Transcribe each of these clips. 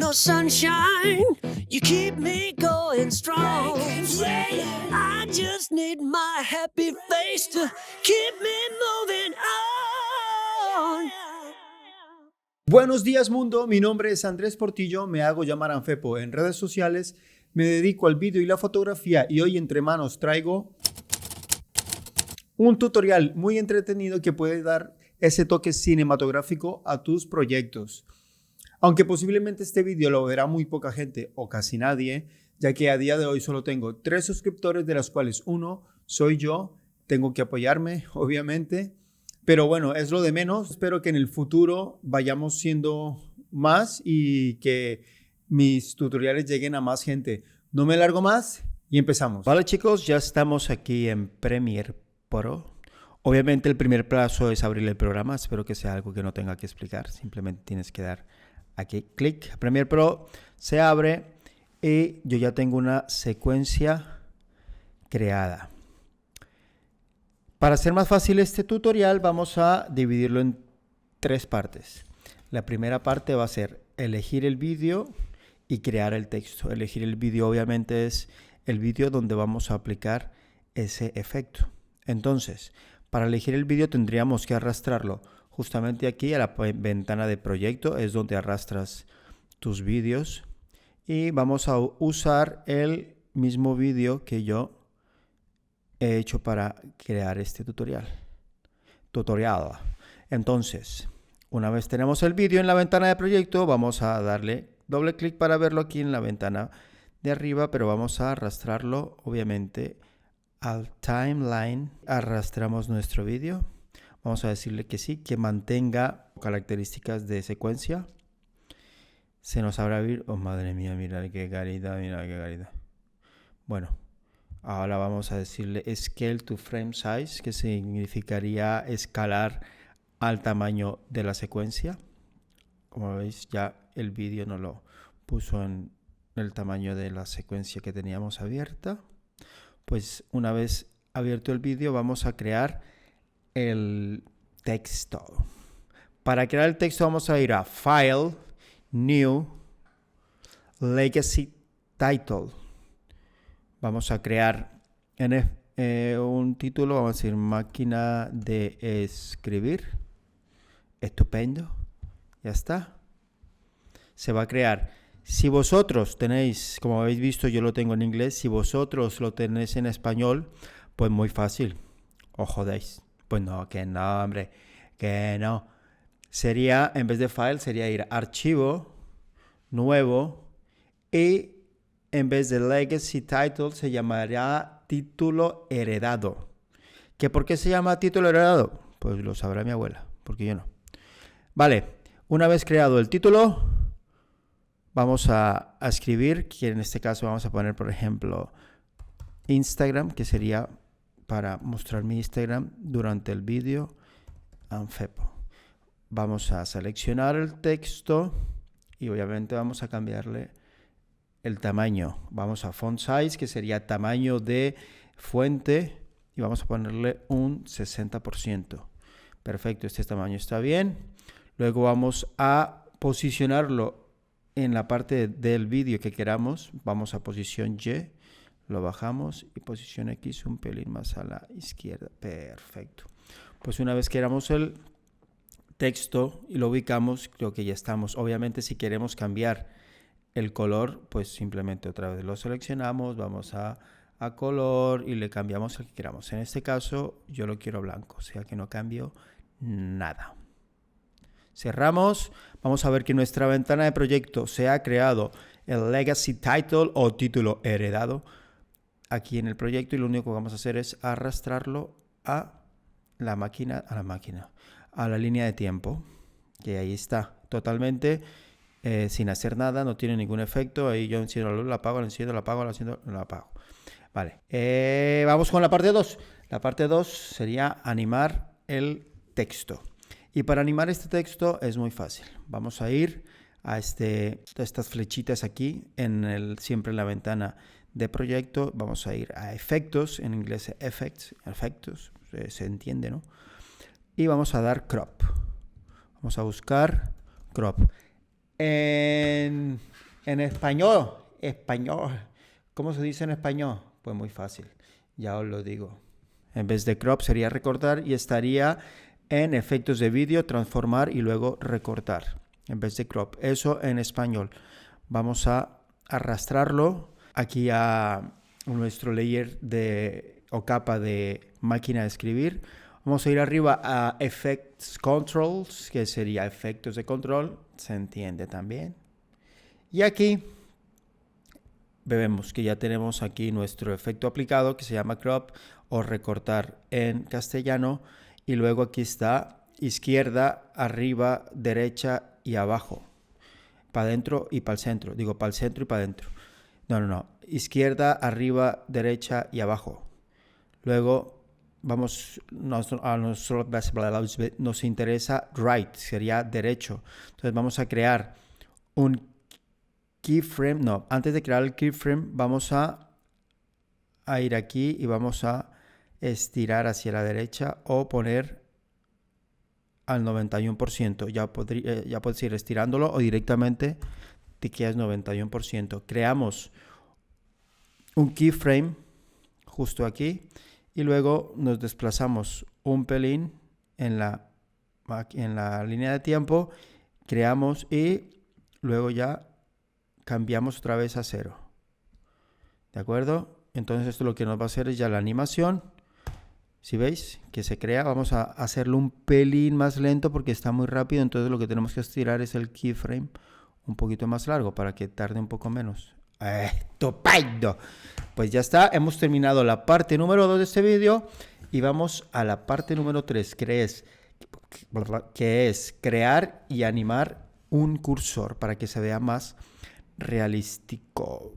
the sunshine, you keep me going strong. I just need my happy face to keep me moving on. Buenos días mundo, mi nombre es Andrés Portillo, me hago llamar Anfepo en redes sociales, me dedico al vídeo y la fotografía y hoy entre manos traigo un tutorial muy entretenido que puede dar ese toque cinematográfico a tus proyectos. Aunque posiblemente este vídeo lo verá muy poca gente o casi nadie, ya que a día de hoy solo tengo 3 suscriptores, de los cuales uno soy yo. Tengo que apoyarme, obviamente, pero bueno, es lo de menos. Espero que en el futuro vayamos siendo más y que mis tutoriales lleguen a más gente. No me largo más y empezamos. Vale chicos, ya estamos aquí en Premiere Pro. Obviamente el primer paso es abrir el programa. Espero que sea algo que no tenga que explicar. Simplemente tienes que dar aquí clic. Premiere Pro se abre y yo ya tengo una secuencia creada. Para hacer más fácil este tutorial vamos a dividirlo en 3 partes. La primera parte va a ser elegir el vídeo y crear el texto. Elegir el vídeo obviamente es el vídeo donde vamos a aplicar ese efecto. Entonces, para elegir el vídeo tendríamos que arrastrarlo justamente aquí a la ventana de proyecto, es donde arrastras tus vídeos. Y vamos a usar el mismo vídeo que yo he hecho para crear este tutorial. Entonces, una vez tenemos el vídeo en la ventana de proyecto, vamos a darle doble clic para verlo aquí en la ventana de arriba, pero vamos a arrastrarlo obviamente al timeline. Arrastramos nuestro vídeo. Vamos a decirle que sí, que mantenga características de secuencia. Se nos habrá abrir. Oh, madre mía, mira qué calidad, mira qué calidad. Bueno, ahora vamos a decirle Scale to Frame Size, que significaría escalar al tamaño de la secuencia. Como veis, ya el vídeo nos lo puso en el tamaño de la secuencia que teníamos abierta. Pues una vez abierto el vídeo, vamos a crear el texto. Para crear el texto vamos a ir a File, New, Legacy Title. Vamos a crear un título, vamos a decir máquina de escribir. Estupendo. Ya está. Se va a crear. Si vosotros tenéis, como habéis visto, yo lo tengo en inglés. Si vosotros lo tenéis en español, pues muy fácil. ¿Os jodéis? Pues no, que no, hombre. Que no. Sería, en vez de file, sería ir a archivo, nuevo, y en vez de legacy title se llamaría título heredado. ¿Que por qué se llama título heredado? Pues lo sabrá mi abuela, porque yo no. Vale, una vez creado el título, vamos a escribir, que en este caso vamos a poner, por ejemplo, Instagram, que sería para mostrar mi Instagram durante el vídeo, Anfepo. Vamos a seleccionar el texto y obviamente vamos a cambiarle el tamaño. Vamos a font size, que sería tamaño de fuente, y vamos a ponerle un 60%. Perfecto, este tamaño está bien. Luego vamos a posicionarlo en la parte del vídeo que queramos. Vamos a posición Y, lo bajamos, y posición X un pelín más a la izquierda. Perfecto. Pues una vez que queramos el texto y lo ubicamos, creo que ya estamos. Obviamente si queremos cambiar el color, pues simplemente otra vez lo seleccionamos, vamos a color y le cambiamos el que queramos. En este caso yo lo quiero blanco, o sea que no cambio nada. Cerramos. Vamos a ver que en nuestra ventana de proyecto se ha creado el Legacy Title o título heredado aquí en el proyecto, y lo único que vamos a hacer es arrastrarlo a la línea de tiempo, que ahí está totalmente sin hacer nada, no tiene ningún efecto. Ahí yo enciendo la luz, la apago, la enciendo, la apago, la enciendo, la apago. Vale, vamos con la parte 2. La parte 2 sería animar el texto. Y para animar este texto es muy fácil. Vamos a ir a estas flechitas aquí, siempre en la ventana de proyecto. Vamos a ir a efectos, en inglés efectos, se entiende, ¿no? Y vamos a dar crop. Vamos a buscar crop. En español, ¿cómo se dice en español? Pues muy fácil, ya os lo digo. En vez de crop sería recortar y estaría en efectos de vídeo, transformar y luego recortar. En vez de crop, eso en español. Vamos a arrastrarlo aquí a nuestro layer o capa de máquina de escribir. Vamos a ir arriba a Effects Controls, que sería efectos de control, se entiende también. Y aquí vemos que ya tenemos aquí nuestro efecto aplicado que se llama crop o recortar en castellano. Y luego aquí está izquierda, arriba, derecha y abajo. Para adentro y para el centro. Digo, para el centro y para adentro. No. Izquierda, arriba, derecha y abajo. Luego vamos a nos interesa right, sería derecho. Entonces vamos a crear un keyframe. No, antes de crear el keyframe vamos a ir aquí y vamos a estirar hacia la derecha o poner al 91%. Ya puedes ir estirándolo o directamente te quedas 91%. Creamos un keyframe justo aquí y luego nos desplazamos un pelín en la línea de tiempo, creamos y luego ya cambiamos otra vez a 0. ¿De acuerdo? Entonces esto lo que nos va a hacer es ya la animación. Si veis que se crea, vamos a hacerlo un pelín más lento porque está muy rápido. Entonces lo que tenemos que estirar es el keyframe un poquito más largo para que tarde un poco menos. ¡Estupendo! Pues ya está, hemos terminado la parte número 2 de este vídeo y vamos a la parte número 3, que es crear y animar un cursor para que se vea más realístico.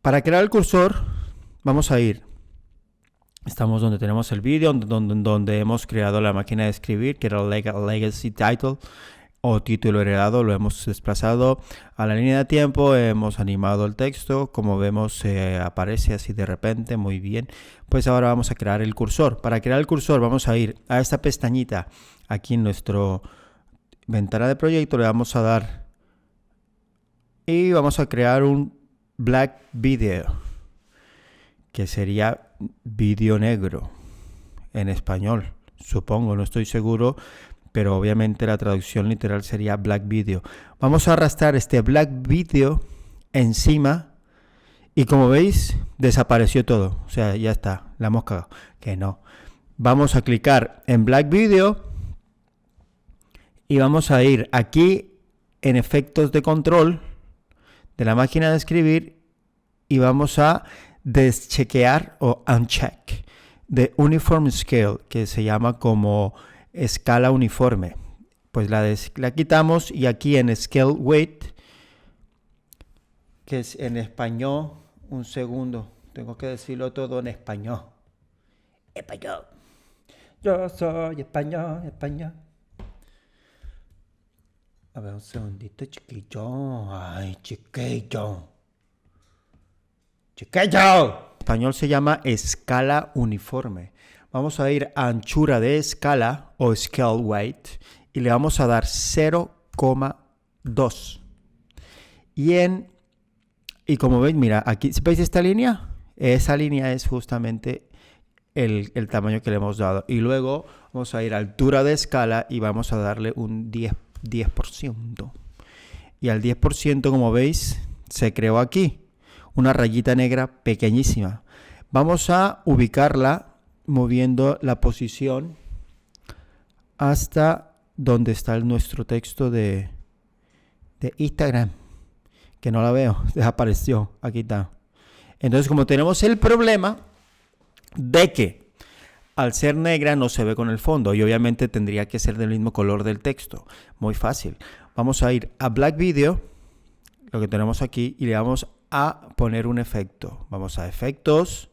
Para crear el cursor vamos a ir, estamos donde tenemos el vídeo, donde hemos creado la máquina de escribir, que era el Legacy Title o título heredado, lo hemos desplazado a la línea de tiempo, hemos animado el texto, como vemos aparece así de repente, muy bien. Pues ahora vamos a crear el cursor. Para crear el cursor vamos a ir a esta pestañita aquí en nuestro ventana de proyecto, le vamos a dar y vamos a crear un black video, que sería vídeo negro en español, supongo, no estoy seguro, pero obviamente la traducción literal sería black video. Vamos a arrastrar este black video encima y como veis desapareció todo, o sea, ya está, la hemos cagado, que no. Vamos a clicar en black video y vamos a ir aquí en efectos de control de la máquina de escribir y vamos a deschequear o uncheck de uniform scale, que se llama como escala uniforme. Pues la quitamos y aquí en scale weight, que es en español, un segundo, tengo que decirlo todo en español. Español. Yo soy español. A ver, un segundito, chiquillo. Ay, chiquillo. Español se llama escala uniforme. Vamos a ir a anchura de escala o scale weight y le vamos a dar 0,2. Y como veis, mira, aquí, ¿veis esta línea? Esa línea es justamente el tamaño que le hemos dado. Y luego vamos a ir a altura de escala y vamos a darle un 10%. Y al 10%, como veis, se creó aquí una rayita negra pequeñísima. Vamos a ubicarla moviendo la posición hasta donde está nuestro texto de Instagram, que no la veo, desapareció, aquí está. Entonces, como tenemos el problema de que al ser negra no se ve con el fondo y obviamente tendría que ser del mismo color del texto, muy fácil. Vamos a ir a Black Video, lo que tenemos aquí, y le vamos a poner un efecto. Vamos a efectos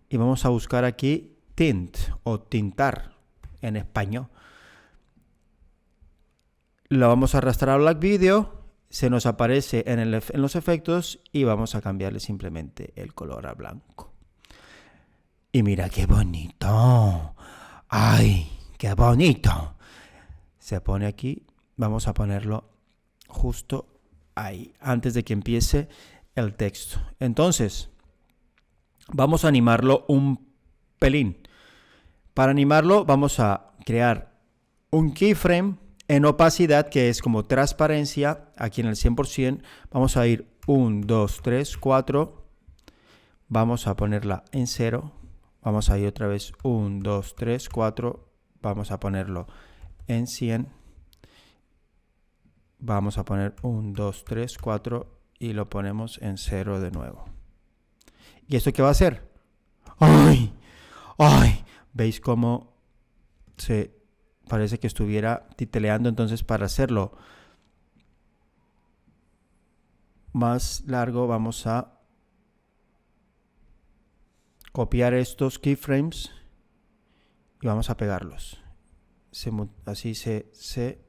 y vamos a buscar aquí tint o tintar en español. Lo vamos a arrastrar a Black Video, se nos aparece en los efectos y vamos a cambiarle simplemente el color a blanco. Y mira qué bonito. ¡Ay, qué bonito! Se pone aquí, vamos a ponerlo justo ahí, antes de que empiece el texto. Entonces, vamos a animarlo un pelín. Para animarlo vamos a crear un keyframe en opacidad, que es como transparencia, aquí en el 100%. Vamos a ir 1, 2, 3, 4. Vamos a ponerla en 0. Vamos a ir otra vez 1, 2, 3, 4. Vamos a ponerlo en 100. Vamos a poner 1, 2, 3, 4 y lo ponemos en 0 de nuevo. ¿Y esto qué va a hacer? ¡Ay! ¡Ay! ¿Veis cómo se parece que estuviera titeleando? Entonces, para hacerlo más largo, vamos a copiar estos keyframes y vamos a pegarlos. Así se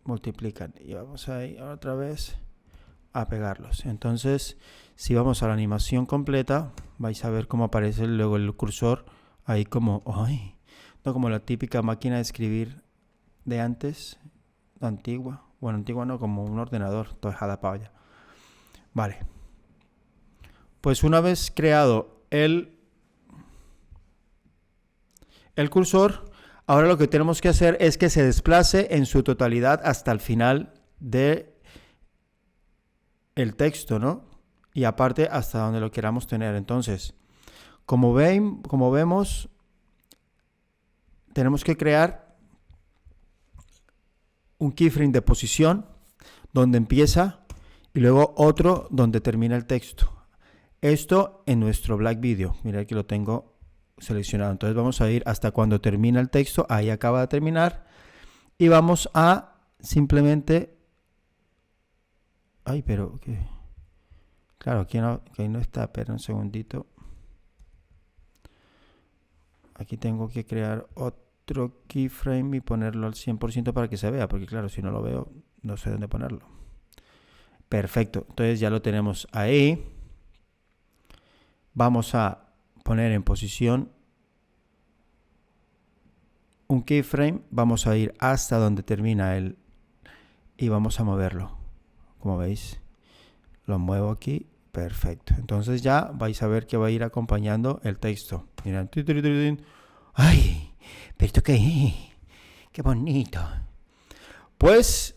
multiplican. Y vamos a ir otra vez a pegarlos. Entonces, si vamos a la animación completa, vais a ver cómo aparece luego el cursor ahí como, ¡ay! No como la típica máquina de escribir de antes, antigua. Bueno, antigua no, como un ordenador, toda dejada para allá. Vale. Pues una vez creado el cursor, ahora lo que tenemos que hacer es que se desplace en su totalidad hasta el final de el texto, ¿no? Y aparte hasta donde lo queramos tener. Entonces, como vemos, tenemos que crear un keyframe de posición donde empieza y luego otro donde termina el texto. Esto en nuestro Black Video. Mirad que lo tengo seleccionado. Entonces vamos a ir hasta cuando termina el texto. Ahí acaba de terminar. Y vamos a simplemente... Ay, pero... ¿qué? Claro, aquí no está. Espera un segundito. Aquí tengo que crear otro keyframe y ponerlo al 100% para que se vea. Porque claro, si no lo veo, no sé dónde ponerlo. Perfecto. Entonces ya lo tenemos ahí. Vamos a poner en posición un keyframe. Vamos a ir hasta donde termina el... Y vamos a moverlo. Como veis, lo muevo aquí. Perfecto. Entonces ya vais a ver que va a ir acompañando el texto. Mirad. ¡Ay! ¿Pero esto qué es? ¡Qué bonito! Pues,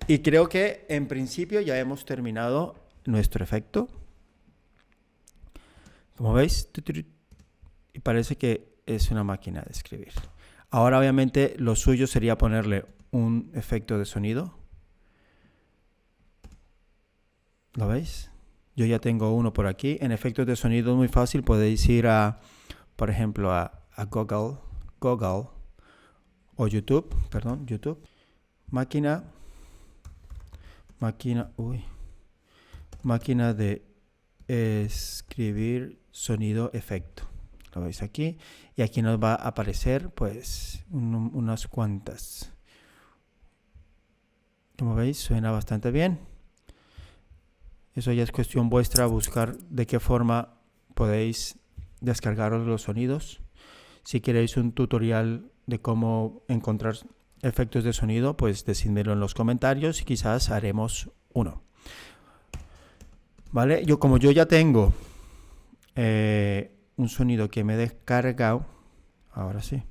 y creo que en principio ya hemos terminado nuestro efecto. Como veis, y parece que es una máquina de escribir. Ahora obviamente lo suyo sería ponerle un efecto de sonido. ¿Lo veis? Yo ya tengo uno por aquí. En efectos de sonido es muy fácil. Podéis ir a, por ejemplo, a Google o YouTube. Perdón, YouTube. Máquina de escribir sonido efecto. Lo veis aquí. Y aquí nos va a aparecer pues unas cuantas. Como veis, suena bastante bien. Eso ya es cuestión vuestra, buscar de qué forma podéis descargaros los sonidos. Si queréis un tutorial de cómo encontrar efectos de sonido, pues decídmelo en los comentarios y quizás haremos uno. ¿Vale? Como yo ya tengo un sonido que me he descargado, ahora sí.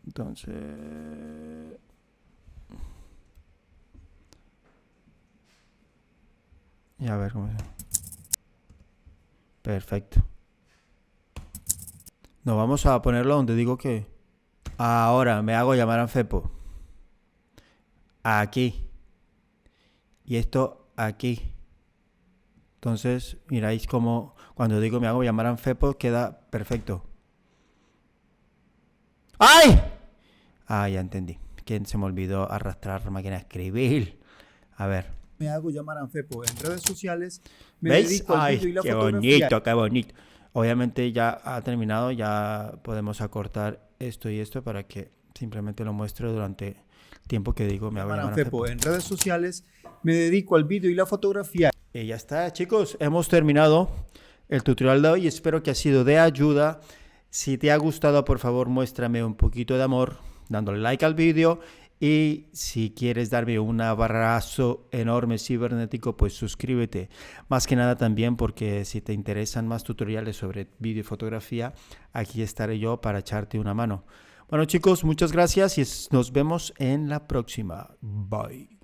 Entonces... Y a ver cómo es. Perfecto. Nos vamos a ponerlo donde digo que... Ahora me hago llamar Anfepo. Aquí. Y esto aquí. Entonces, miráis cómo cuando digo me hago llamar Anfepo queda perfecto. ¡Ay! Ah, ya entendí. Que se me olvidó arrastrar la máquina de escribir. A ver. Me hago llamar Anfepo en redes sociales. Me ¿Veis? dedico al ¡Ay, vídeo y la qué fotografía. bonito, qué bonito! Obviamente ya ha terminado, ya podemos acortar esto y esto para que simplemente lo muestre durante el tiempo que digo me hago llamar Anfepo en redes sociales. Me dedico al vídeo y la fotografía. Y ya está, chicos, hemos terminado el tutorial de hoy. Espero que ha sido de ayuda. Si te ha gustado, por favor, muéstrame un poquito de amor. dándole like al vídeo. Y si quieres darme un abrazo enorme cibernético, pues suscríbete. Más que nada también porque si te interesan más tutoriales sobre vídeo y fotografía, aquí estaré yo para echarte una mano. Bueno chicos, muchas gracias y nos vemos en la próxima. Bye.